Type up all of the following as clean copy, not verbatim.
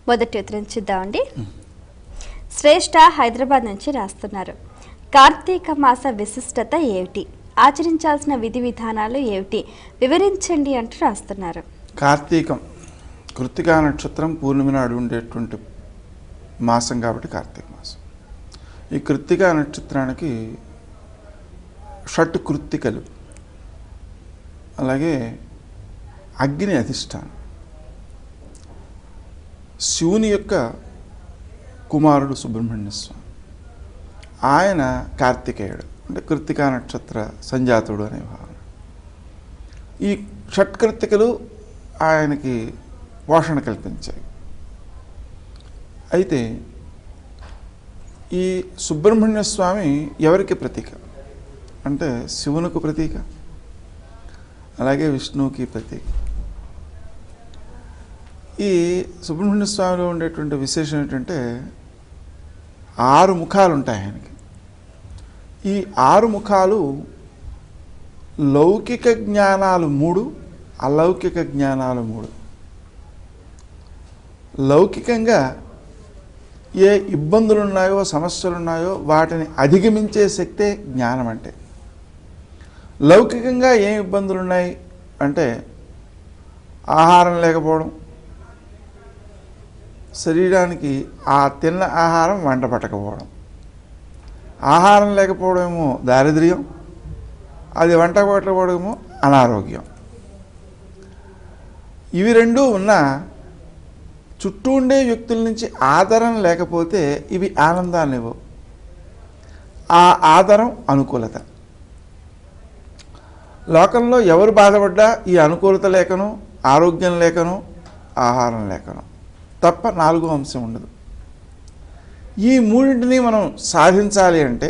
మొదటి ఉత్తరం చూద్దామండి. శ్రేష్ఠ హైదరాబాద్ నుంచి రాస్తున్నారు. కార్తీక మాస విశిష్టత ఏమిటి, ఆచరించాల్సిన విధి విధానాలు ఏమిటి వివరించండి అంటూ రాస్తున్నారు. కార్తీకం కృత్తికా నక్షత్రం పూర్ణిమ నాడు ఉండేటువంటి మాసం కాబట్టి కార్తీక మాసం. ఈ కృత్తికా నక్షత్రానికి షట్ కృత్తికలు, అలాగే అగ్ని అధిష్టానం. శివుని యొక్క కుమారుడు సుబ్రహ్మణ్య స్వామి, ఆయన కార్తికేయుడు, అంటే కృత్తికా నక్షత్ర సంజాతుడు అనే భావన. ఈ షట్కృత్తికలు ఆయనకి పోషణ కల్పించాయి. అయితే ఈ సుబ్రహ్మణ్య స్వామి ఎవరికి ప్రతీక అంటే శివునికి ప్రతీక, అలాగే విష్ణువుకి ప్రతీక. ఈ సుబ్రహ్మణ్య స్వామిలో ఉండేటువంటి విశేషం ఏంటంటే 6 ముఖాలు ఉంటాయి ఆయనకి. ఈ 6 ముఖాలు లౌకిక జ్ఞానాలు 3, అలౌకిక జ్ఞానాలు 3. లౌకికంగా ఏ ఇబ్బందులు ఉన్నాయో, సమస్యలు ఉన్నాయో వాటిని అధిగమించే శక్తే జ్ఞానం అంటే. లౌకికంగా ఏం ఇబ్బందులు ఉన్నాయి అంటే ఆహారం లేకపోవడం, శరీరానికి ఆ తిన్న ఆహారం వంట పట్టకపోవడం. ఆహారం లేకపోవడం ఏమో దారిద్ర్యం, అది వంట పట్టకపోవడం ఏమో అనారోగ్యం. ఇవి రెండూ ఉన్నా చుట్టూ ఉండే వ్యక్తుల నుంచి ఆదరణ లేకపోతే ఇవి ఆనందాన్ని ఇవ్వవు. ఆ ఆదరం అనుకూలత. లోకంలో ఎవరు బాధపడ్డా ఈ అనుకూలత లేకను, ఆరోగ్యం లేకను, ఆహారం లేకను తప్ప 4వ అంశం ఉండదు. ఈ మూడింటిని మనం సాధించాలి అంటే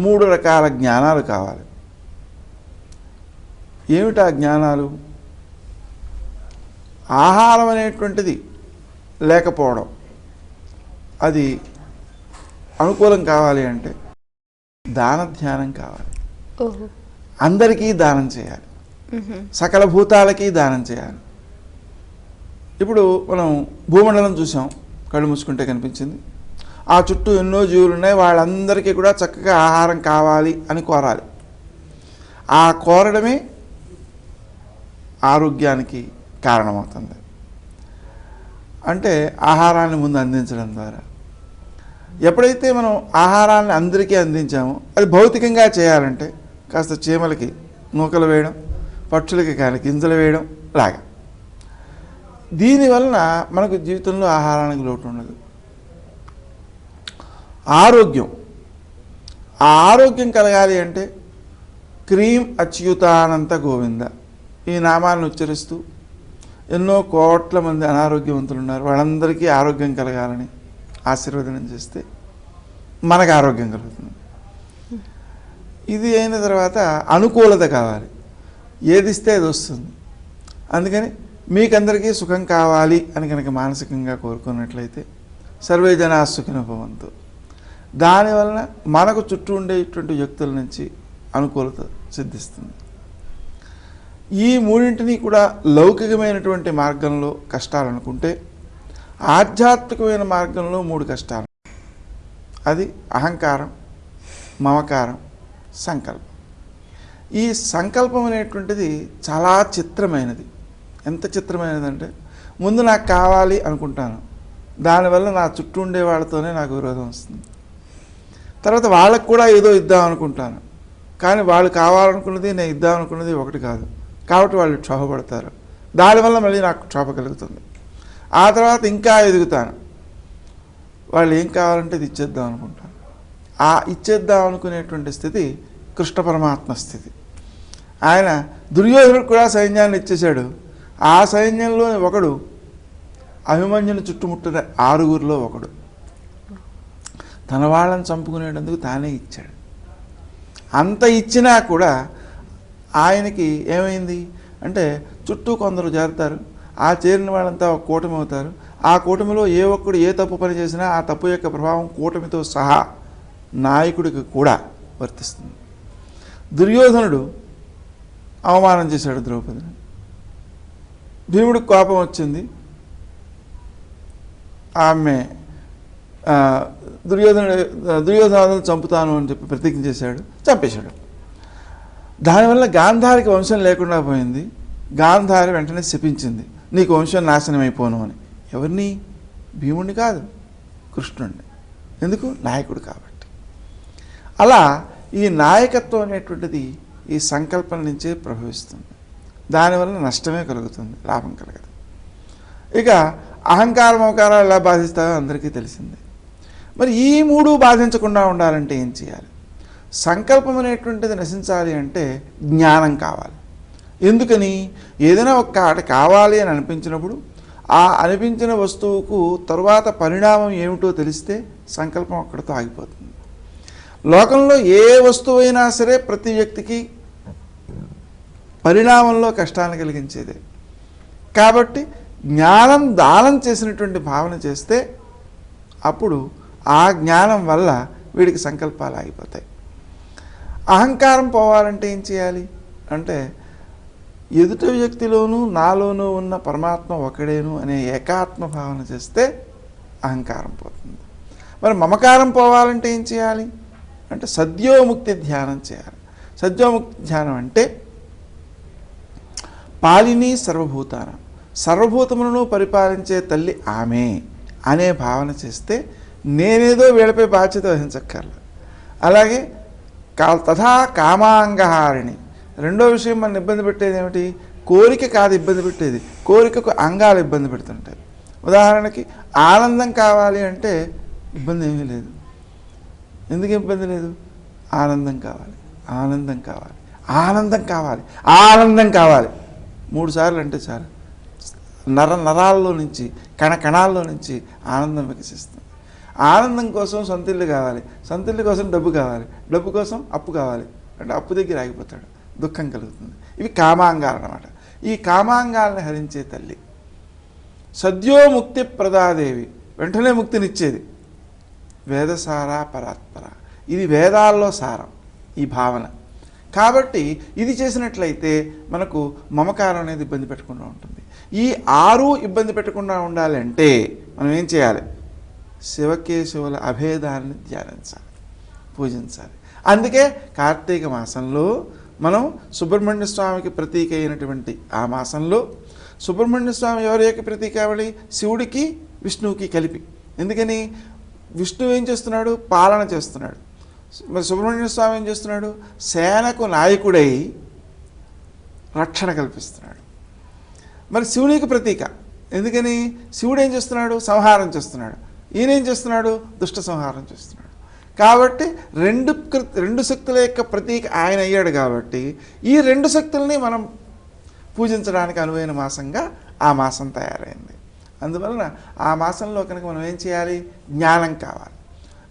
3 రకాల జ్ఞానాలు కావాలి. ఏమిటా జ్ఞానాలు? ఆహారం అనేటువంటిది లేకపోవడం, అది అనుకూలం కావాలి అంటే దాన ధ్యానం కావాలి. అందరికీ దానం చేయాలి, సకల భూతాలకి దానం చేయాలి. ఇప్పుడు మనం భూమండలం చూసాం, కళ్ళు మూసుకుంటే కనిపించింది. ఆ చుట్టూ ఎన్నో జీవులు ఉన్నాయి, వాళ్ళందరికీ కూడా చక్కగా ఆహారం కావాలి అని కోరాలి. ఆ కోరడమే ఆరోగ్యానికి కారణమవుతుంది. అంటే ఆహారాన్ని ముందు అందించడం ద్వారా. ఎప్పుడైతే మనం ఆహారాన్ని అందరికీ అందించామో అది భౌతికంగా చేయాలంటే కాస్త చీమలకి నూకలు వేయడం, పక్షులకి కానీ గింజలు వేయడం లాగా. దీనివలన మనకు జీవితంలో ఆహారానికి లోటు ఉండదు. ఆరోగ్యం, ఆ ఆరోగ్యం కలగాలి అంటే క్రీం అచ్యుతానంత గోవింద ఈ నామాలను ఉచ్చరిస్తూ ఎన్నో కోట్ల మంది అనారోగ్యవంతులు ఉన్నారు, వాళ్ళందరికీ ఆరోగ్యం కలగాలని ఆశీర్వదనం చేస్తే మనకు ఆరోగ్యం కలుగుతుంది. ఇది అయిన తర్వాత అనుకూలత కావాలి, ఏది ఇస్తే అది వస్తుంది. అందుకని మీకందరికీ సుఖం కావాలి అని కనుక మానసికంగా కోరుకున్నట్లయితే సర్వే జనా సుఖినో భవంతు. దానివలన మనకు చుట్టూ ఉండేటువంటి వ్యక్తుల నుంచి అనుకూలత సిద్ధిస్తుంది. ఈ మూడింటిని కూడా లౌకికమైనటువంటి మార్గంలో కష్టాలు అనుకుంటే, ఆధ్యాత్మికమైన మార్గంలో 3 కష్టాలు. అది అహంకారం, మమకారం, సంకల్పం. ఈ సంకల్పం అనేటువంటిది చాలా చిత్రమైనది. ఎంత చిత్రమైనదంటే ముందు నాకు కావాలి అనుకుంటాను, దానివల్ల నా చుట్టూ ఉండే వాళ్ళతోనే నాకు విరోధం వస్తుంది. తర్వాత వాళ్ళకు కూడా ఏదో ఇద్దాం అనుకుంటాను, కానీ వాళ్ళు కావాలనుకున్నది నేను ఇద్దాం అనుకున్నది ఒకటి కాదు, కాబట్టి వాళ్ళు క్షోభపడతారు. దానివల్ల మళ్ళీ నాకు క్షోభ కలుగుతుంది. ఆ తర్వాత ఇంకా ఎదుగుతాను, వాళ్ళు ఏం కావాలంటే ఇది ఇచ్చేద్దాం అనుకుంటాను. ఆ ఇచ్చేద్దాం అనుకునేటువంటి స్థితి కృష్ణ పరమాత్మ స్థితి. ఆయన దుర్యోధనుడు కూడా సైన్యాన్ని ఇచ్చేశాడు. ఆ సైన్యంలో ఒకడు అభిమన్యుని చుట్టుముట్టిన 6గురిలో ఒకడు. తన వాళ్ళని చంపుకునేటందుకు తానే ఇచ్చాడు. అంత ఇచ్చినా కూడా ఆయనకి ఏమైంది అంటే చుట్టూ కొందరు చేరుతారు, ఆ చేరిన వాళ్ళంతా ఒక కూటమి అవుతారు. ఆ కూటమిలో ఏ ఒక్కడు ఏ తప్పు పని చేసినా ఆ తప్పు యొక్క ప్రభావం కూటమితో సహా నాయకుడికి కూడా వర్తిస్తుంది. దుర్యోధనుడు అవమానం చేశాడు ద్రౌపదిని. భీముడికి కోపం వచ్చింది, ఆమె దుర్యోధనాలను చంపుతాను అని చెప్పి ప్రతిజ్ఞ చేశాడు, చంపేశాడు. దానివల్ల గాంధారికి వంశం లేకుండా పోయింది. గాంధారి వెంటనే శపించింది, నీకు వంశం నాశనం అయిపోను అని. ఎవరిని? భీముడిని కాదు, కృష్ణుడిని. ఎందుకు? నాయకుడు కాబట్టి. అలా ఈ నాయకత్వం అనేటువంటిది ఈ సంకల్పం నుంచే ప్రభవిస్తుంది. దానివల్ల నష్టమే కలుగుతుంది, లాభం కలగదు. ఇక అహంకారం మమకారాలు ఎలా బాధిస్తాయో అందరికీ తెలిసిందే. మరి ఈ మూడు బాధించకుండా ఉండాలంటే ఏం చేయాలి? సంకల్పం అనేటువంటిది నశించాలి అంటే జ్ఞానం కావాలి. ఎందుకని? ఏదైనా ఒక్కటి కావాలి అని అనిపించినప్పుడు ఆ అనిపించిన వస్తువుకు తరువాత పరిణామం ఏమిటో తెలిస్తే సంకల్పం అక్కడితో ఆగిపోతుంది. లోకంలో ఏ వస్తువైనా సరే ప్రతి వ్యక్తికి పరిణామంలో కష్టాన్ని కలిగించేదే. కాబట్టి జ్ఞానం దానం చేసినటువంటి భావన చేస్తే అప్పుడు ఆ జ్ఞానం వల్ల వీడికి సంకల్పాలు ఆగిపోతాయి. అహంకారం పోవాలంటే ఏం చేయాలి అంటే ఎదుటి వ్యక్తిలోనూ నాలోనూ ఉన్న పరమాత్మ ఒకడేను అనే ఏకాత్మ భావన చేస్తే అహంకారం పోతుంది. మరి మమకారం పోవాలంటే ఏం చేయాలి అంటే సద్యోముక్తి ధ్యానం చేయాలి. సద్యోముక్తి ధ్యానం అంటే పాలిని సర్వభూతానం, సర్వభూతములను పరిపాలించే తల్లి ఆమె అనే భావన చేస్తే నేనేదో వీళ్ళపై బాధ్యత వహించక్కర్లేదు. అలాగే తథా కామాంగహారిణి. రెండో విషయం మన ఇబ్బంది పెట్టేది ఏమిటి? కోరిక కాదు ఇబ్బంది పెట్టేది, కోరికకు అంగాలు ఇబ్బంది పెడుతుంటాయి. ఉదాహరణకి ఆనందం కావాలి అంటే ఇబ్బంది ఏమీ లేదు. ఎందుకు ఇబ్బంది లేదు? ఆనందం కావాలి, ఆనందం కావాలి, ఆనందం కావాలి, ఆనందం కావాలి 3 సార్లు అంటే చాలు. నరాల్లో నుంచి కణకణాల్లో నుంచి ఆనందం వికసిస్తుంది. ఆనందం కోసం సొంతిల్లు కావాలి, సొంతిల్లు కోసం డబ్బు కావాలి, డబ్బు కోసం అప్పు కావాలి అంటే అప్పు దగ్గర ఆగిపోతాడు, దుఃఖం కలుగుతుంది. ఇవి కామాంగాలు అన్నమాట. ఈ కామాంగాలను హరించే తల్లి సద్యోముక్తి ప్రదాదేవి, వెంటనే ముక్తినిచ్చేది. వేదసారా పరాత్పర, ఇది వేదాల్లో సారం ఈ భావన. కాబట్టి ఇది చేసినట్లయితే మనకు మమకారం అనేది ఇబ్బంది పెట్టకుండా ఉంటుంది. ఈ 6 ఇబ్బంది పెట్టకుండా ఉండాలంటే మనం ఏం చేయాలి? శివకేశవుల అభేదాన్ని ధ్యానించాలి, పూజించాలి. అందుకే కార్తీక మాసంలో మనం సుబ్రహ్మణ్య స్వామికి ప్రతీక అయినటువంటి ఆ మాసంలో సుబ్రహ్మణ్య స్వామి ఎవరి యొక్క ప్రతీక అవళి? శివుడికి విష్ణువుకి కలిపి. ఎందుకని? విష్ణువు ఏం చేస్తున్నాడు? పాలన చేస్తున్నాడు. మరి సుబ్రహ్మణ్య స్వామి ఏం చేస్తున్నాడు? సేనకు నాయకుడై రక్షణ కల్పిస్తున్నాడు. మరి శివునికి ప్రతీక. ఎందుకని? శివుడు ఏం చేస్తున్నాడు? సంహారం చేస్తున్నాడు. ఈయన ఏం చేస్తున్నాడు? దుష్ట సంహారం చేస్తున్నాడు. కాబట్టి రెండు శక్తుల యొక్క ప్రతీక ఆయన అయ్యాడు. కాబట్టి ఈ 2 శక్తుల్ని మనం పూజించడానికి అనువైన మాసంగా ఆ మాసం తయారైంది. అందువలన ఆ మాసంలో కనుక మనం ఏం చేయాలి? జ్ఞానం కావాలి.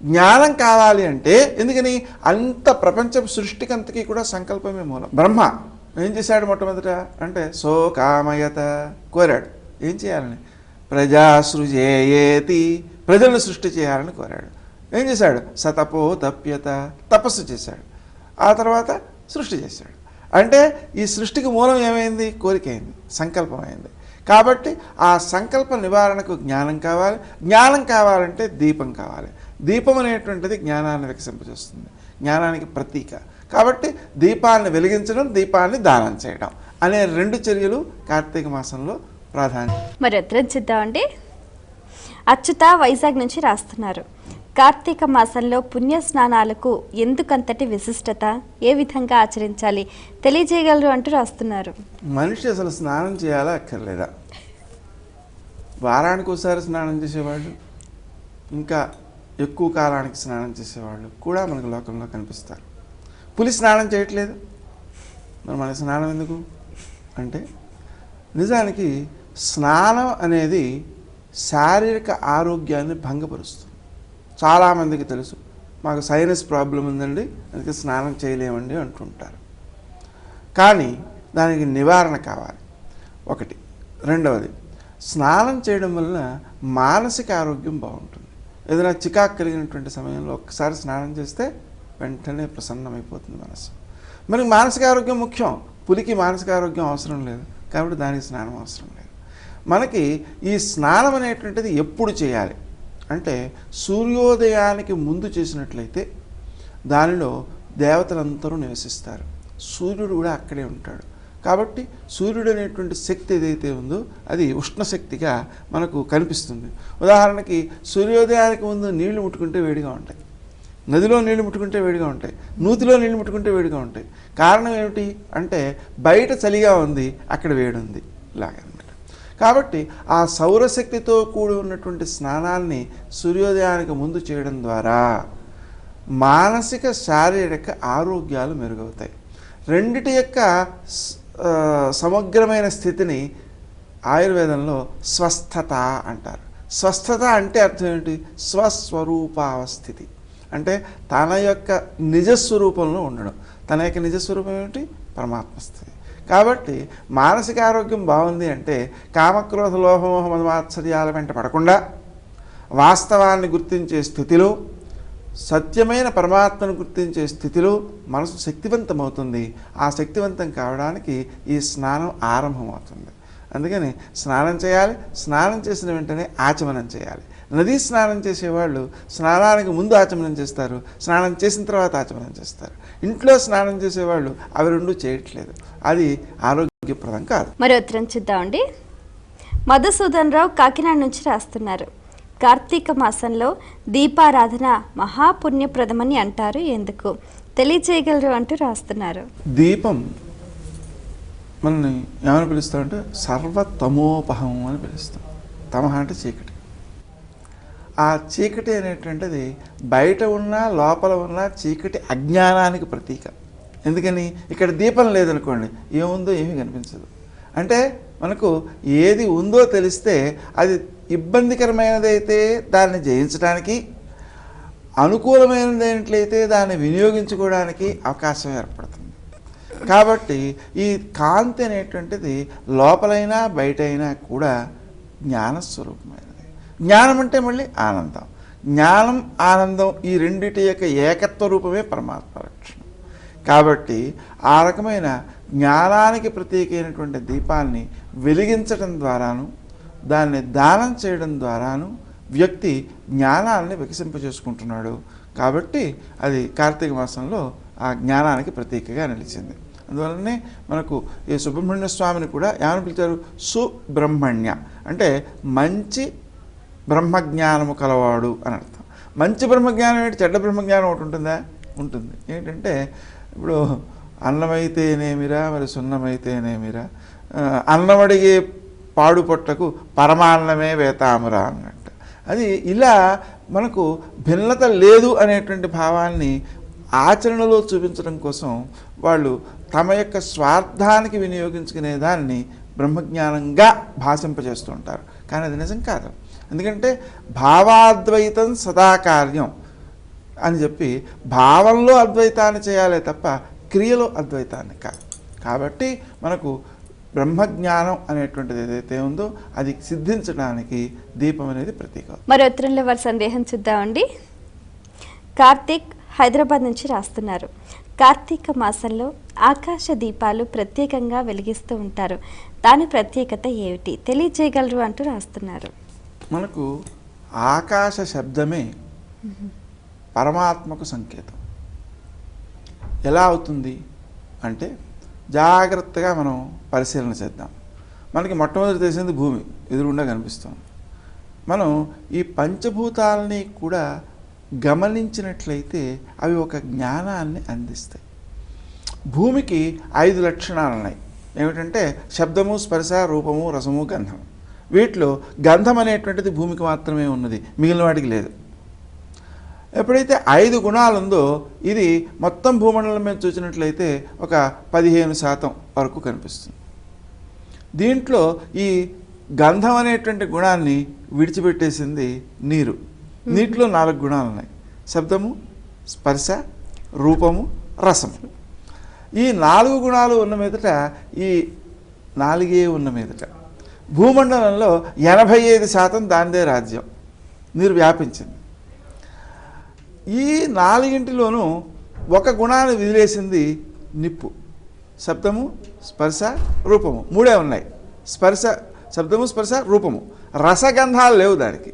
జ్ఞానం కావాలి అంటే ఎందుకని? అంత ప్రపంచ సృష్టికంతకి కూడా సంకల్పమే మూలం. బ్రహ్మ ఏం చేశాడు మొట్టమొదట అంటే సోకామయత, కోరాడు. ఏం చేయాలని? ప్రజాసృజేయేతి, ప్రజలను సృష్టి చేయాలని కోరాడు. ఏం చేశాడు? సతపో తప్యత, తపస్సు చేశాడు. ఆ తర్వాత సృష్టి చేశాడు. అంటే ఈ సృష్టికి మూలం ఏమైంది? కోరిక అయింది, సంకల్పం అయింది. కాబట్టి ఆ సంకల్ప నివారణకు జ్ఞానం కావాలి. జ్ఞానం కావాలంటే దీపం కావాలి. దీపం అనేటువంటిది జ్ఞానాన్ని వికసింపజేస్తుంది, జ్ఞానానికి ప్రతీక. కాబట్టి దీపాన్ని వెలిగించడం, దీపాన్ని దానం చేయడం అనే 2 చర్యలు కార్తీక మాసంలో ప్రాధాన్యం. మరి ఉత్తరం చూద్దామండి. అచ్యుత వైజాగ్ నుంచి రాస్తున్నారు. కార్తీక మాసంలో పుణ్య స్నానాలకు ఎందుకంతటి విశిష్టత, ఏ విధంగా ఆచరించాలి తెలియజేయగలరు అంటూ రాస్తున్నారు. మనిషి అసలు స్నానం చేయాలా అక్కర్లేదా? వారానికి ఒకసారి స్నానం చేసేవాళ్ళు, ఇంకా ఎక్కువ కాలానికి స్నానం చేసేవాళ్ళు కూడా మనకు లోకంలో కనిపిస్తారు. పులి స్నానం చేయట్లేదు, మరి మన స్నానం ఎందుకు అంటే నిజానికి స్నానం అనేది శారీరక ఆరోగ్యాన్ని భంగపరుస్తుంది. చాలామందికి తెలుసు, మాకు సైనస్ ప్రాబ్లం ఉందండి అందుకే స్నానం చేయలేమండి అంటుంటారు. కానీ దానికి నివారణ కావాలి ఒకటి. రెండవది, స్నానం చేయడం వలన మానసిక ఆరోగ్యం బాగుంటుంది. ఏదైనా చికాకు కలిగినటువంటి సమయంలో ఒక్కసారి స్నానం చేస్తే వెంటనే ప్రసన్నమైపోతుంది మనసు. మనకి మానసిక ఆరోగ్యం ముఖ్యం, పులికి మానసిక ఆరోగ్యం అవసరం లేదు, కాబట్టి దానికి స్నానం అవసరం లేదు. మనకి ఈ స్నానం అనేటువంటిది ఎప్పుడు చేయాలి అంటే సూర్యోదయానికి ముందు చేసినట్లయితే దానిలో దేవతలందరూ నివసిస్తారు, సూర్యుడు కూడా అక్కడే ఉంటాడు. కాబట్టి సూర్యుడు అనేటువంటి శక్తి ఏదైతే ఉందో అది ఉష్ణశక్తిగా మనకు కనిపిస్తుంది. ఉదాహరణకి సూర్యోదయానికి ముందు నీళ్లు ముట్టుకుంటే వేడిగా ఉంటాయి, నదిలో నీళ్లు ముట్టుకుంటే వేడిగా ఉంటాయి, నూతిలో నీళ్లు ముట్టుకుంటే వేడిగా ఉంటాయి. కారణం ఏమిటి అంటే బయట చలిగా ఉంది, అక్కడ వేడి ఉంది, ఇలాగనమాట. కాబట్టి ఆ సౌరశక్తితో కూడి ఉన్నటువంటి స్నానాన్ని సూర్యోదయానికి ముందు చేయడం ద్వారా మానసిక శారీరక ఆరోగ్యాలు మెరుగవుతాయి. రెండిటి యొక్క సమగ్రమైన స్థితిని ఆయుర్వేదంలో స్వస్థత అంటారు. స్వస్థత అంటే అర్థం ఏంటి? స్వస్వరూపావస్థితి అంటే తన యొక్క నిజస్వరూపంలో ఉండడం. తన యొక్క నిజస్వరూపం ఏమిటి? పరమాత్మ స్థితి. కాబట్టి మానసిక ఆరోగ్యం బాగుంది అంటే కామక్రోధ లోభమోహ మదమాత్సర్యాల వెంట పడకుండా వాస్తవాన్ని గుర్తించే స్థితిలో, సత్యమైన పరమాత్మను గుర్తించే స్థితిలో మనసు శక్తివంతమవుతుంది. ఆ శక్తివంతం కావడానికి ఈ స్నానం ఆరంభమవుతుంది. అందుకని స్నానం చేయాలి, స్నానం చేసిన వెంటనే ఆచమనం చేయాలి. నదీ స్నానం చేసేవాళ్ళు స్నానానికి ముందు ఆచమనం చేస్తారు, స్నానం చేసిన తర్వాత ఆచమనం చేస్తారు. ఇంట్లో స్నానం చేసేవాళ్ళు అవి రెండు చేయట్లేదు, అది ఆరోగ్యప్రదం కాదు. మరి ఉత్తరం చూద్దామండి. మధుసూదన్ రావు కాకినాడ నుంచి రాస్తున్నారు. కార్తీక మాసంలో దీపారాధన మహాపుణ్యప్రదమని అంటారు, ఎందుకు తెలియచేయగలరు అంటూ రాస్తున్నారు. దీపం మనల్ని ఏమని పిలుస్తామంటే సర్వతమోపహం అని పిలుస్తాం. తమహ అంటే చీకటి. ఆ చీకటి అనేటువంటిది బయట ఉన్న లోపల ఉన్న చీకటి అజ్ఞానానికి ప్రతీక. ఎందుకని ఇక్కడ దీపం లేదనుకోండి, ఏముందో ఏమీ కనిపించదు. అంటే మనకు ఏది ఉందో తెలిస్తే అది ఇబ్బందికరమైనదైతే దాన్ని జయించడానికి, అనుకూలమైనదైనట్లయితే దాన్ని వినియోగించుకోవడానికి అవకాశం ఏర్పడుతుంది. కాబట్టి ఈ కాంతి అనేటువంటిది లోపలైనా బయటైనా కూడా జ్ఞానస్వరూపమైనది. జ్ఞానం అంటే మళ్ళీ ఆనందం. జ్ఞానం ఆనందం ఈ రెండిటి యొక్క ఏకత్వ రూపమే పరమాత్మ లక్షణం. కాబట్టి ఆ రకమైన జ్ఞానానికి ప్రతీకైనటువంటి దీపాన్ని వెలిగించడం ద్వారాను, దాన్ని దానం చేయడం ద్వారాను వ్యక్తి జ్ఞానాన్ని వికసింపజేసుకుంటున్నాడు. కాబట్టి అది కార్తీక మాసంలో ఆ జ్ఞానానికి ప్రతీకగా నిలిచింది. అందువల్లనే మనకు ఈ సుబ్రహ్మణ్య స్వామిని కూడా ఏమని పిలిచారు? సుబ్రహ్మణ్య అంటే మంచి బ్రహ్మజ్ఞానము కలవాడు అని అర్థం. మంచి బ్రహ్మజ్ఞానం ఏంటి? చెడ్డ బ్రహ్మజ్ఞానం ఒకటి ఉంటుందా? ఉంటుంది. ఏంటంటే ఇప్పుడు అన్నమైతేనేమిరా మరి సున్నమైతేనేమిరా, అన్నమడిగే పాడు పొట్టకు పరమాన్నమే వేతామురా అన్నట్టు. అది ఇలా మనకు భిన్నత లేదు అనేటువంటి భావాన్ని ఆచరణలో చూపించడం కోసం వాళ్ళు తమ యొక్క స్వార్థానికి వినియోగించుకునే దాన్ని బ్రహ్మజ్ఞానంగా భాషింపజేస్తూ ఉంటారు. కానీ అది నిజం కాదు. ఎందుకంటే భావాద్వైతం సదాకార్యం అని చెప్పి భావంలో అద్వైతాన్ని చేయాలే తప్ప క్రియలో అద్వైతాన్ని కాదు. కాబట్టి మనకు బ్రహ్మజ్ఞానం అనేటువంటిది ఏదైతే ఉందో అది సిద్ధించడానికి దీపం అనేది ప్రతీక. మరి ఉత్తరంలో వారి సందేహం చూద్దామండి. కార్తీక్ హైదరాబాద్ నుంచి రాస్తున్నారు. కార్తీక మాసంలో ఆకాశ దీపాలు ప్రత్యేకంగా వెలిగిస్తూ ఉంటారు, దాని ప్రత్యేకత ఏమిటి తెలియజేయగలరు అంటూ రాస్తున్నారు. మనకు ఆకాశ శబ్దమే పరమాత్మకు సంకేతం. ఎలా అవుతుంది అంటే జాగ్రత్తగా మనం పరిశీలన చేద్దాం. మనకి మొట్టమొదటి తెలిసింది భూమి ఎదురుగుండా కనిపిస్తుంది. మనం ఈ పంచభూతాలని కూడా గమనించినట్లయితే అవి ఒక జ్ఞానాన్ని అందిస్తాయి. భూమికి 5 లక్షణాలు ఉన్నాయి. ఏమిటంటే శబ్దము, స్పర్శ, రూపము, రసము, గంధం. వీటిలో గంధం అనేటువంటిది భూమికి మాత్రమే ఉన్నది, మిగిలిన వాటికి లేదు. ఎప్పుడైతే 5 గుణాలు ఉందో ఇది మొత్తం భూమండలం మీద చూసినట్లయితే ఒక 15% వరకు కనిపిస్తుంది. దీంట్లో ఈ గంధం అనేటువంటి గుణాన్ని విడిచిపెట్టేసింది నీరు. నీటిలో 4 గుణాలు ఉన్నాయి: శబ్దము, స్పర్శ, రూపము, రసము. ఈ 4 గుణాలు ఉన్న మీదట, ఈ 4 ఉన్న మీదట భూమండలంలో 85% దానిదే రాజ్యం, నీరు వ్యాపించింది. ఈ 4ంటిలోనూ ఒక గుణాన్ని వదిలేసింది నిప్పు. శబ్దము, స్పర్శ, రూపము 3 ఉన్నాయి. శబ్దము స్పర్శ రూపము, రసగంధాలు లేవు దానికి,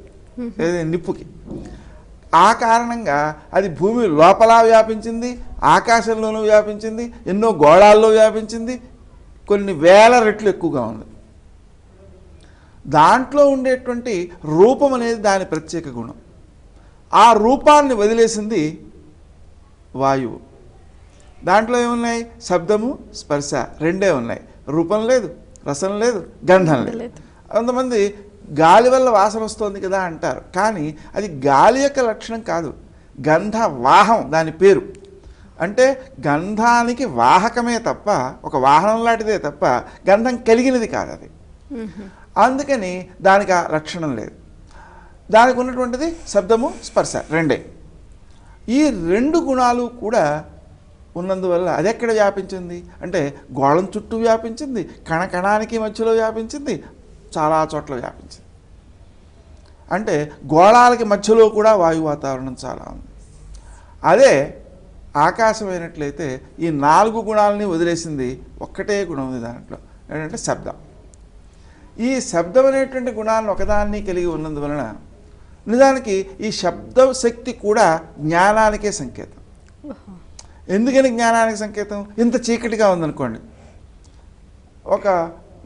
నిప్పుకి. ఆ కారణంగా అది భూమి లోపల వ్యాపించింది, ఆకాశంలోనూ వ్యాపించింది, ఎన్నో గోళాల్లో వ్యాపించింది, కొన్ని వేల రెట్లు ఎక్కువగా ఉంది. దాంట్లో ఉండేటువంటి రూపం అనేది దాని ప్రత్యేక గుణం. ఆ రూపాన్ని వదిలేసింది వాయువు. దాంట్లో ఏమున్నాయి? శబ్దము స్పర్శ రెండే ఉన్నాయి, రూపం లేదు, రసం లేదు, గంధం లేదు. కొంతమంది గాలి వల్ల వాసన వస్తుంది కదా అంటారు, కానీ అది గాలి యొక్క లక్షణం కాదు, గంధ వాహం దాని పేరు. అంటే గంధానికి వాహకమే తప్ప, ఒక వాహనం లాంటిదే తప్ప గంధం కలిగినది కాదు అది. అందుకని దానికి ఆ లక్షణం లేదు. దానికి ఉన్నటువంటిది శబ్దము స్పర్శ రెండే. ఈ రెండు గుణాలు కూడా ఉన్నందువల్ల అది ఎక్కడ వ్యాపించింది అంటే గోళం చుట్టూ వ్యాపించింది, కణకణానికి మధ్యలో వ్యాపించింది, చాలా చోట్ల వ్యాపించింది. అంటే గోళాలకి మధ్యలో కూడా వాయు వాతావరణం చాలా ఉంది. అదే ఆకాశమైనట్లయితే ఈ 4 గుణాలని వదిలేసింది, ఒక్కటే గుణం ఉంది దాంట్లో, ఏంటంటే శబ్దం. ఈ శబ్దం అనేటువంటి గుణాలను ఒకదాన్ని కలిగి ఉన్నందువలన నిజానికి ఈ శబ్ద శక్తి కూడా జ్ఞానానికే సంకేతం. ఎందుకని జ్ఞానానికి సంకేతం? ఇంత చీకటిగా ఉందనుకోండి, ఒక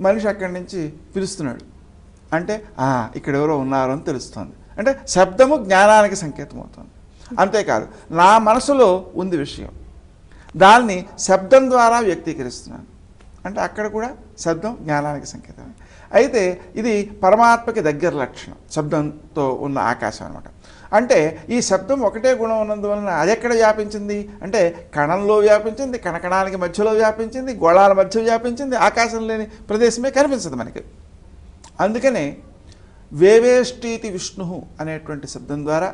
మనిషి అక్కడి నుంచి పిలుస్తున్నాడు అంటే ఇక్కడ ఎవరో ఉన్నారు అని తెలుస్తుంది, అంటే శబ్దము జ్ఞానానికి సంకేతం అవుతుంది. అంతేకాదు, నా మనసులో ఉంది విషయం, దాన్ని శబ్దం ద్వారా వ్యక్తీకరిస్తున్నాను అంటే అక్కడ కూడా శబ్దం జ్ఞానానికి సంకేతం. అయితే ఇది పరమాత్మకి దగ్గర లక్షణం, శబ్దంతో ఉన్న ఆకాశం అనమాట. అంటే ఈ శబ్దం ఒకటే గుణం ఉన్నందువలన అది ఎక్కడ వ్యాపించింది అంటే కణంలో వ్యాపించింది, కణకణానికి మధ్యలో వ్యాపించింది, గోళాల మధ్య వ్యాపించింది, ఆకాశం లేని ప్రదేశమే కనిపించదు మనకి. అందుకనే వేవేష్టీతి విష్ణు అనేటువంటి శబ్దం ద్వారా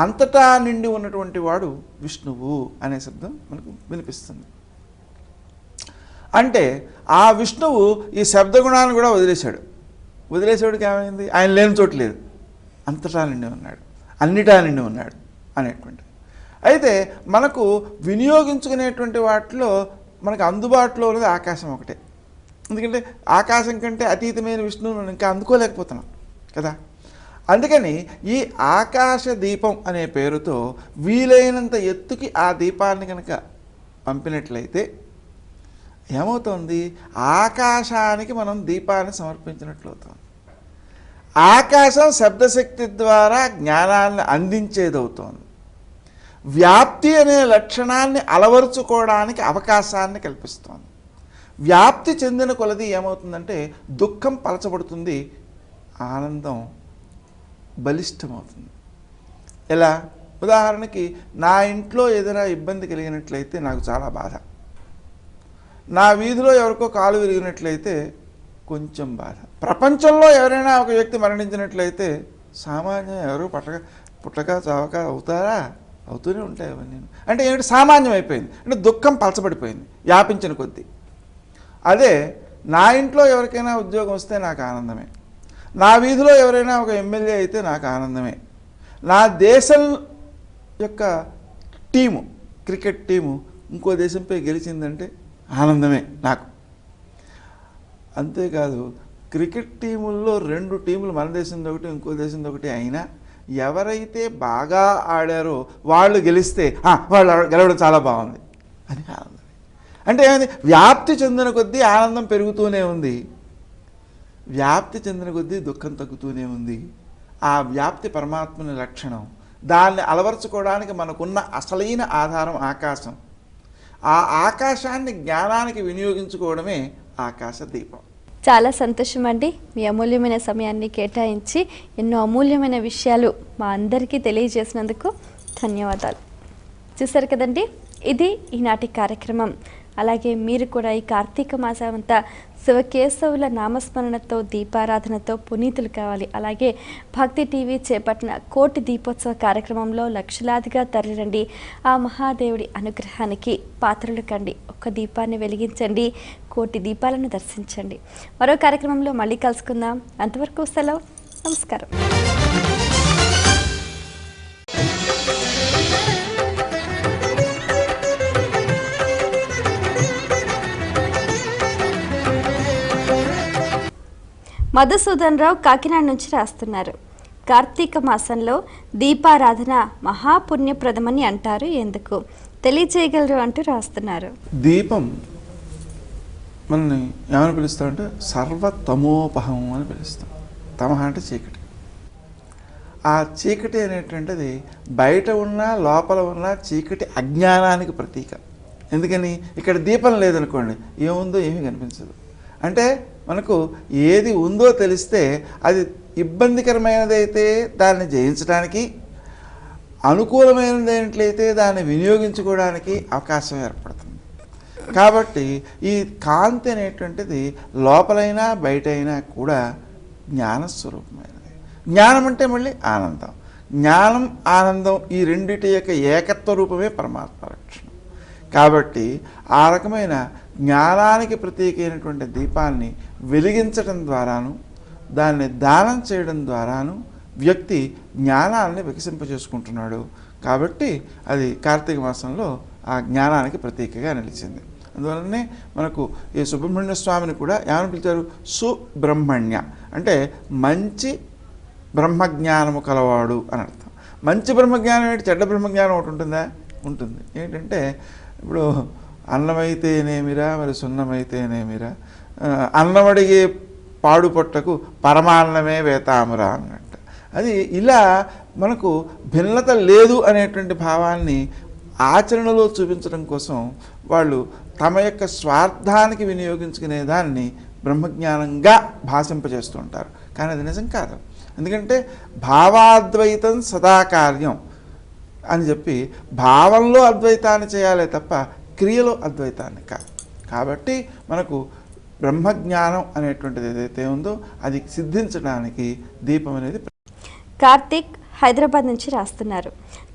అంతటా నిండి ఉన్నటువంటి వాడు విష్ణువు అనే శబ్దం మనకు వినిపిస్తుంది. అంటే ఆ విష్ణువు ఈ శబ్దగుణాన్ని కూడా వదిలేసాడుకి ఏమైంది? ఆయన లేని చోటు లేదు, అంతటా నిండి ఉన్నాడు, అన్నిటా నిండి ఉన్నాడు అనేటువంటి. అయితే మనకు వినియోగించుకునేటువంటి వాటిలో మనకు అందుబాటులో ఉన్నది ఆకాశం ఒకటే. ఎందుకంటే ఆకాశం కంటే అతీతమైన విష్ణువును మనం ఇంకా అందుకోలేకపోతున్నాం కదా. అందుకని ఈ ఆకాశ దీపం అనే పేరుతో వీలైనంత ఎత్తుకి ఆ దీపాన్ని కనుక పంపినట్లయితే ఏమవుతుంది? ఆకాశానికి మనం దీపాన్ని సమర్పించినట్లు అవుతుంది. ఆకాశం శబ్దశక్తి ద్వారా జ్ఞానాన్ని అందించేదవుతోంది. వ్యాప్తి అనే లక్షణాన్ని అలవరుచుకోవడానికి అవకాశాన్ని కల్పిస్తోంది. వ్యాప్తి చెందిన కొలది ఏమవుతుందంటే దుఃఖం పలచబడుతుంది, ఆనందం బలిష్టమవుతుంది. ఎలా? ఉదాహరణకి నా ఇంట్లో ఏదైనా ఇబ్బంది కలిగినట్లయితే నాకు చాలా బాధ, నా వీధిలో ఎవరికో కాలు విరిగినట్లయితే కొంచెం బాధ, ప్రపంచంలో ఎవరైనా ఒక వ్యక్తి మరణించినట్లయితే సామాన్యం ఎవరు పుట్టక చావక అవుతారా? అవుతూనే ఉంటాయి అవన్నీ. అంటే ఏమిటి? సామాన్యం అయిపోయింది, అంటే దుఃఖం పలచబడిపోయింది వ్యాపించిన కొద్దీ. అదే నా ఇంట్లో ఎవరికైనా ఉద్యోగం వస్తే నాకు ఆనందమే, నా వీధిలో ఎవరైనా ఒక ఎమ్మెల్యే అయితే నాకు ఆనందమే, నా దేశం యొక్క టీము, క్రికెట్ టీము ఇంకో దేశంపై గెలిచిందంటే ఆనందమే నాకు. అంతేకాదు, క్రికెట్ టీముల్లో 2 టీములు, మన దేశంలో ఒకటి ఇంకో దేశంలో ఒకటి అయినా ఎవరైతే బాగా ఆడారో వాళ్ళు గెలిస్తే వాళ్ళు గెలవడం చాలా బాగుంది అని ఆనందం. అంటే ఏమైంది? వ్యాప్తి చెందిన కొద్దీ ఆనందం పెరుగుతూనే ఉంది, వ్యాప్తి చెందిన కొద్దీ దుఃఖం తగ్గుతూనే ఉంది. ఆ వ్యాప్తి పరమాత్మని లక్షణం. దాన్ని అలవర్చుకోవడానికి మనకున్న అసలైన ఆధారం ఆకాశం. ఆ ఆకాశాన్ని జ్ఞానానికి వినియోగించుకోవడమే ఆకాశ దీపం. చాలా సంతోషం అండి, మీ అమూల్యమైన సమయాన్ని కేటాయించి ఎన్నో అమూల్యమైన విషయాలు మా అందరికీ తెలియజేసినందుకు ధన్యవాదాలు. చూసారు కదండి, ఇది ఈనాటి కార్యక్రమం. అలాగే మీరు కూడా ఈ కార్తీక మాసం అంతా శివకేశవుల నామస్మరణతో, దీపారాధనతో పునీతులు కావాలి. అలాగే భక్తి టీవీ చేపట్టిన కోటి దీపోత్సవ కార్యక్రమంలో లక్షలాదిగా తరలిరండి. ఆ మహాదేవుడి అనుగ్రహానికి పాత్రలు కండి. ఒక్క దీపాన్ని వెలిగించండి, కోటి దీపాలను దర్శించండి. మరో కార్యక్రమంలో మళ్ళీ కలుసుకుందాం. అంతవరకు సెలవు. నమస్కారం. మధుసూదన్ రావు కాకినాడ నుంచి రాస్తున్నారు. కార్తీక మాసంలో దీపారాధన మహాపుణ్యప్రదమని అంటారు, ఎందుకు తెలియచేయగలరు అంటూ రాస్తున్నారు. దీపం మనల్ని ఏమని పిలుస్తామంటే సర్వతమోపహం అని పిలుస్తాం. తమహ అంటే చీకటి. ఆ చీకటి అనేటువంటిది బయట ఉన్న లోపల ఉన్న చీకటి అజ్ఞానానికి ప్రతీక. ఎందుకని ఇక్కడ దీపం లేదనుకోండి, ఏముందో ఏమీ కనిపించదు. అంటే మనకు ఏది ఉందో తెలిస్తే అది ఇబ్బందికరమైనదైతే దాన్ని జయించడానికి, అనుకూలమైనదేంట్లయితే దాన్ని వినియోగించుకోవడానికి అవకాశం ఏర్పడుతుంది. కాబట్టి ఈ కాంతి అనేటువంటిది లోపలైనా బయటైనా కూడా జ్ఞానస్వరూపమైనది. జ్ఞానం అంటే మళ్ళీ ఆనందం. జ్ఞానం ఆనందం ఈ రెండిటి యొక్క ఏకత్వ రూపమే పరమాత్మ లక్షణం. కాబట్టి ఆ రకమైన జ్ఞానానికి ప్రతీకైనటువంటి దీపాన్ని వెలిగించడం ద్వారాను, దాన్ని దానం చేయడం ద్వారాను వ్యక్తి జ్ఞానాన్ని వికసింపజేసుకుంటున్నాడు. కాబట్టి అది కార్తీక మాసంలో ఆ జ్ఞానానికి ప్రతీకగా నిలిచింది. అందువలనే మనకు ఈ సుబ్రహ్మణ్య స్వామిని కూడా ఏమని పిలిచారు? సుబ్రహ్మణ్య అంటే మంచి బ్రహ్మజ్ఞానము కలవాడు అని అర్థం. మంచి బ్రహ్మజ్ఞానం ఏంటి? చెడ్డ బ్రహ్మజ్ఞానం ఒకటి ఉంటుందా? ఉంటుంది. ఏంటంటే ఇప్పుడు అన్నమైతేనేమిరా మరి సున్నమైతేనేమిరా, అన్నమడిగే పాడుపొట్టకు పరమాన్నమే వేతామురా అన్నట్టు. అది ఇలా మనకు భిన్నత లేదు అనేటువంటి భావాన్ని ఆచరణలో చూపించడం కోసం వాళ్ళు తమ యొక్క స్వార్థానికి వినియోగించుకునే దాన్ని బ్రహ్మజ్ఞానంగా భాషింపజేస్తూ ఉంటారు. కానీ అది నిజం కాదు. ఎందుకంటే భావాద్వైతం సదాకార్యం అని చెప్పి భావంలో అద్వైతాన్ని చేయాలే తప్ప క్రియలో అద్వైతాన్ని కాదు. కాబట్టి మనకు బ్రహ్మజ్ఞానం అనేటువంటిది ఏదైతే ఉందో అది సిద్ధించడానికి దీపం అనేది. కార్తీక్ హైదరాబాద్ నుంచి రాస్తున్నారు.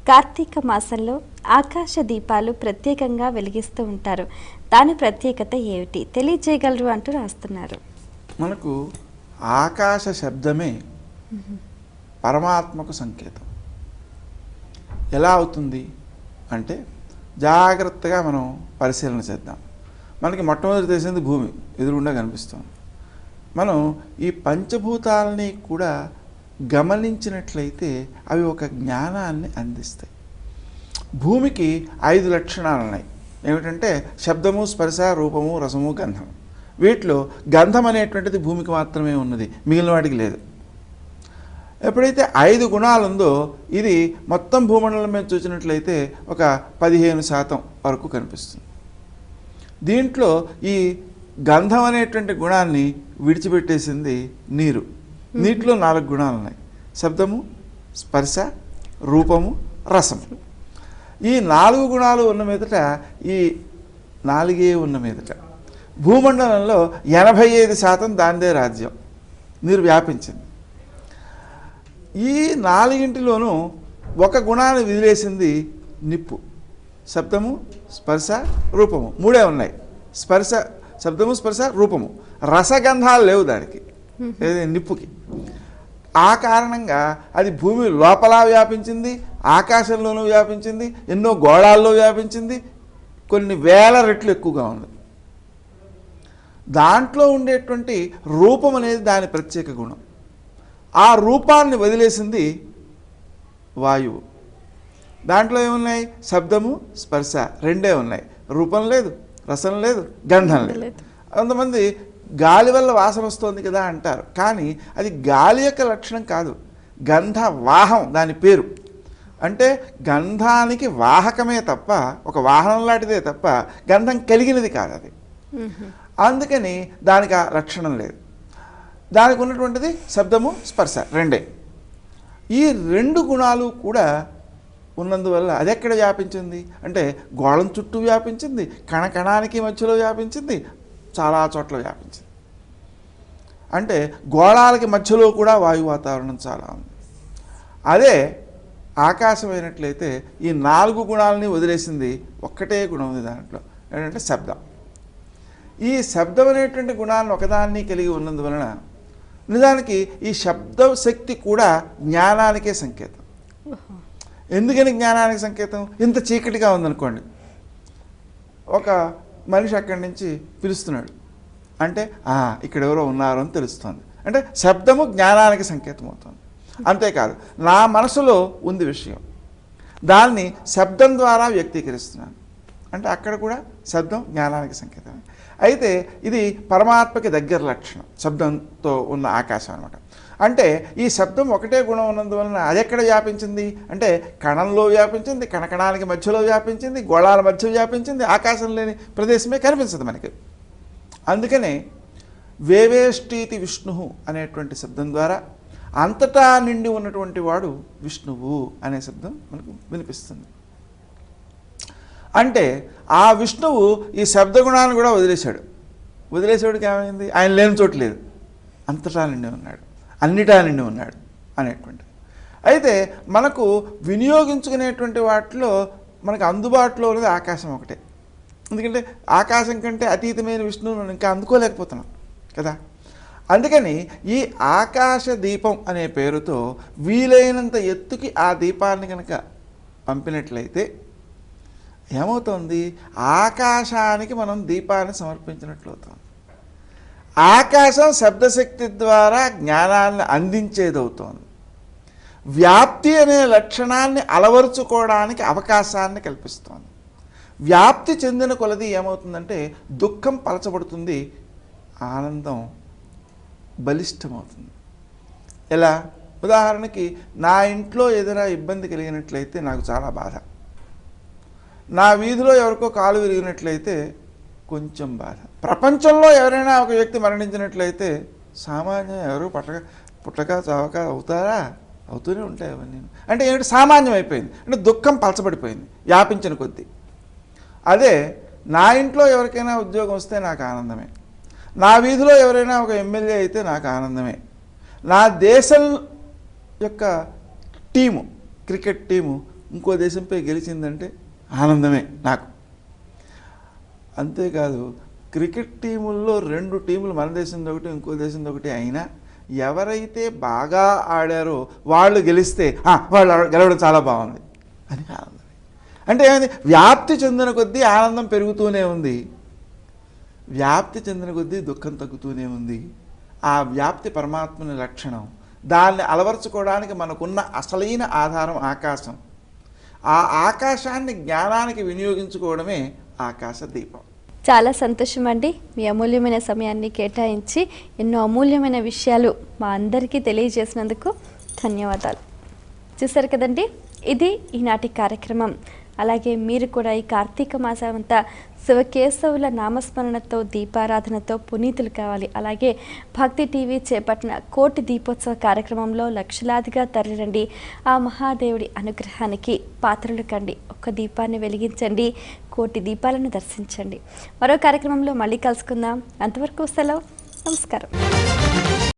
కార్తీక మాసంలో ఆకాశ దీపాలు ప్రత్యేకంగా వెలిగిస్తూ ఉంటారు, దాని ప్రత్యేకత ఏమిటి తెలియజేయగలరు అంటూ రాస్తున్నారు. మనకు ఆకాశ శబ్దమే పరమాత్మకు సంకేతం. ఎలా అవుతుంది అంటే జాగ్రత్తగా మనం పరిశీలన చేద్దాం. మనకి మొట్టమొదటి తెలిసింది భూమి ఎదురుగుండా కనిపిస్తుంది. మనం ఈ పంచభూతాలని కూడా గమనించినట్లయితే అవి ఒక జ్ఞానాన్ని అందిస్తాయి. భూమికి 5 లక్షణాలు ఉన్నాయి. ఏమిటంటే శబ్దము, స్పర్శ, రూపము, రసము, గంధం. వీటిలో గంధం అనేటువంటిది భూమికి మాత్రమే ఉన్నది, మిగిలిన వాటికి లేదు. ఎప్పుడైతే 5 గుణాలు ఉందో ఇది మొత్తం భూమండలం మీద చూసినట్లయితే ఒక 15% వరకు కనిపిస్తుంది. దీంట్లో ఈ గంధం అనేటువంటి గుణాన్ని విడిచిపెట్టేసింది నీరు. నీటిలో 4 గుణాలు ఉన్నాయి: శబ్దము, స్పర్శ, రూపము, రసము. ఈ 4 గుణాలు ఉన్న మీదట, ఈ 4 ఉన్న మీదట భూమండలంలో 85% దానిదే రాజ్యం, నీరు వ్యాపించింది. ఈ 4ంటిలోనూ ఒక గుణాన్ని వదిలేసింది నిప్పు. శబ్దము, స్పర్శ, రూపము 3 ఉన్నాయి. స్పర్శ, శబ్దము, స్పర్శ, రూపము. రసగంధాలు లేవు దానికి, ఏది నిప్పుకి. ఆ కారణంగా అది భూమి లోపల వ్యాపించింది, ఆకాశంలోనూ వ్యాపించింది, ఎన్నో గోళాల్లో వ్యాపించింది, కొన్ని వేల రెట్లు ఎక్కువగా ఉంది. దాంట్లో ఉండేటువంటి రూపం అనేది దాని ప్రత్యేక గుణం. ఆ రూపాన్ని వదిలేసింది వాయువు. దాంట్లో ఏమున్నాయి? శబ్దము, స్పర్శ 2 ఉన్నాయి. రూపం లేదు, రసం లేదు, గంధం లేదు. కొంతమంది గాలి వల్ల వాసన వస్తుంది కదా అంటారు, కానీ అది గాలి యొక్క లక్షణం కాదు, గంధ వాహం దాని పేరు. అంటే గంధానికి వాహకమే తప్ప, ఒక వాహనం లాంటిదే తప్ప గంధం కలిగినది కాదు అది. అందుకని దానికి ఆ లక్షణం లేదు. దానికి ఉన్నటువంటిది శబ్దము, స్పర్శ 2. ఈ 2 గుణాలు కూడా ఉన్నందువల్ల అది ఎక్కడ వ్యాపించింది అంటే గోళం చుట్టూ వ్యాపించింది, కణకణానికి మధ్యలో వ్యాపించింది, చాలా చోట్ల వ్యాపించింది. అంటే గోళాలకి మధ్యలో కూడా వాయు వాతావరణం చాలా ఉంది. అదే ఆకాశమైనట్లయితే ఈ 4 గుణాలని వదిలేసింది, ఒక్కటే గుణం ఉంది దాంట్లో, ఏంటంటే శబ్దం. ఈ శబ్దం అనేటువంటి గుణాలను ఒకదాన్ని కలిగి ఉన్నందువలన నిజానికి ఈ శబ్ద శక్తి కూడా జ్ఞానానికే సంకేతం. ఎందుకని జ్ఞానానికి సంకేతం? ఇంత చీకటిగా ఉందనుకోండి, ఒక మనిషి అక్కడి నుంచి పిలుస్తున్నాడు అంటే ఇక్కడ ఎవరో ఉన్నారు అని తెలుస్తుంది. అంటే శబ్దము జ్ఞానానికి సంకేతం అవుతుంది. అంతేకాదు నా మనసులో ఉంది విషయం, దాన్ని శబ్దం ద్వారా వ్యక్తీకరిస్తున్నాను అంటే అక్కడ కూడా శబ్దం జ్ఞానానికి సంకేతం. అయితే ఇది పరమాత్మకి దగ్గర లక్షణం, శబ్దంతో ఉన్న ఆకాశం అనమాట. అంటే ఈ శబ్దం ఒకటే గుణం ఉన్నందువలన అది ఎక్కడ వ్యాపించింది అంటే కణంలో వ్యాపించింది, కణకణానికి మధ్యలో వ్యాపించింది, గోళాల మధ్య వ్యాపించింది, ఆకాశం లేని ప్రదేశమే కనిపించదు మనకి. అందుకనే వేవేష్టీతి విష్ణు అనేటువంటి శబ్దం ద్వారా అంతటా నిండి ఉన్నటువంటి వాడు విష్ణువు అనే శబ్దం మనకు వినిపిస్తుంది. అంటే ఆ విష్ణువు ఈ శబ్దగుణాన్ని కూడా వదిలేసేవాడికి ఏమైంది, ఆయన లేని చోటు లేదు, అంతటా నిండి ఉన్నాడు, అన్నిటా నిండి ఉన్నాడు అనేటువంటిది. అయితే మనకు వినియోగించుకునేటువంటి వాటిలో మనకు అందుబాటులో ఉన్నది ఆకాశం ఒకటే. ఎందుకంటే ఆకాశం కంటే అతీతమైన విష్ణువును మనం ఇంకా అందుకోలేకపోతున్నాం కదా. అందుకని ఈ ఆకాశ దీపం అనే పేరుతో వీలైనంత ఎత్తుకి ఆ దీపాన్ని కనుక పంపినట్లయితే ఏమవుతుంది, ఆకాశానికి మనం దీపాన్ని సమర్పించినట్లు అవుతుంది. ఆకాశం శబ్దశక్తి ద్వారా జ్ఞానాన్ని అందించేదవుతోంది. వ్యాప్తి అనే లక్షణాన్ని అలవరుచుకోవడానికి అవకాశాన్ని కల్పిస్తోంది. వ్యాప్తి చెందిన కొలది ఏమవుతుందంటే దుఃఖం పలచబడుతుంది, ఆనందం బలిష్టమవుతుంది. ఎలా? ఉదాహరణకి నా ఇంట్లో ఏదైనా ఇబ్బంది కలిగినట్లయితే నాకు చాలా బాధ, నా వీధిలో ఎవరికో కాలు విరిగినట్లయితే కొంచెం బాధ, ప్రపంచంలో ఎవరైనా ఒక వ్యక్తి మరణించినట్లయితే సామాన్యం ఎవరు పుట్టక చావక అవుతారా, అవుతూనే ఉంటాయి అవన్నీ. అంటే ఏమిటి, సామాన్యం అయిపోయింది, అంటే దుఃఖం పలచబడిపోయింది వ్యాపించిన కొద్దీ. అదే నా ఇంట్లో ఎవరికైనా ఉద్యోగం వస్తే నాకు ఆనందమే, నా వీధిలో ఎవరైనా ఒక ఎమ్మెల్యే అయితే నాకు ఆనందమే, నా దేశం యొక్క టీము క్రికెట్ టీము ఇంకో దేశంపై గెలిచిందంటే ఆనందమే నాకు. అంతేకాదు క్రికెట్ టీముల్లో 2 టీములు మన దేశంది ఒకటి ఇంకో దేశంది ఒకటి అయినా ఎవరైతే బాగా ఆడారో వాళ్ళు గెలిస్తే వాళ్ళు గెలవడం చాలా బాగుంది అని ఆనందమే. అంటే ఏమైంది, వ్యాప్తి చెందిన కొద్దీ ఆనందం పెరుగుతూనే ఉంది, వ్యాప్తి చెందిన కొద్దీ దుఃఖం తగ్గుతూనే ఉంది. ఆ వ్యాప్తి పరమాత్మని లక్షణం. దాన్ని అలవర్చుకోవడానికి మనకున్న అసలైన ఆధారం ఆకాశం. ఆ ఆకాశాన్ని జ్ఞానానికి వినియోగించుకోవడమే ఆకాశ దీపం. చాలా సంతోషం అండి, మీ అమూల్యమైన సమయాన్ని కేటాయించి ఎన్నో అమూల్యమైన విషయాలు మా అందరికీ తెలియజేసినందుకు ధన్యవాదాలు. చూసారు కదండి, ఇది ఈనాటి కార్యక్రమం. అలాగే మీరు కూడా ఈ కార్తీక మాసం అంతా శివకేశవుల నామస్మరణతో దీపారాధనతో పునీతులు కావాలి. అలాగే భక్తి టీవీ చేపట్టిన కోటి దీపోత్సవ కార్యక్రమంలో లక్షలాదిగా తరలిరండి. ఆ మహాదేవుడి అనుగ్రహానికి పాత్రలు కండి. ఒక్క దీపాన్ని వెలిగించండి, కోటి దీపాలను దర్శించండి. మరో కార్యక్రమంలో మళ్ళీ కలుసుకుందాం. అంతవరకు సెలవు, నమస్కారం.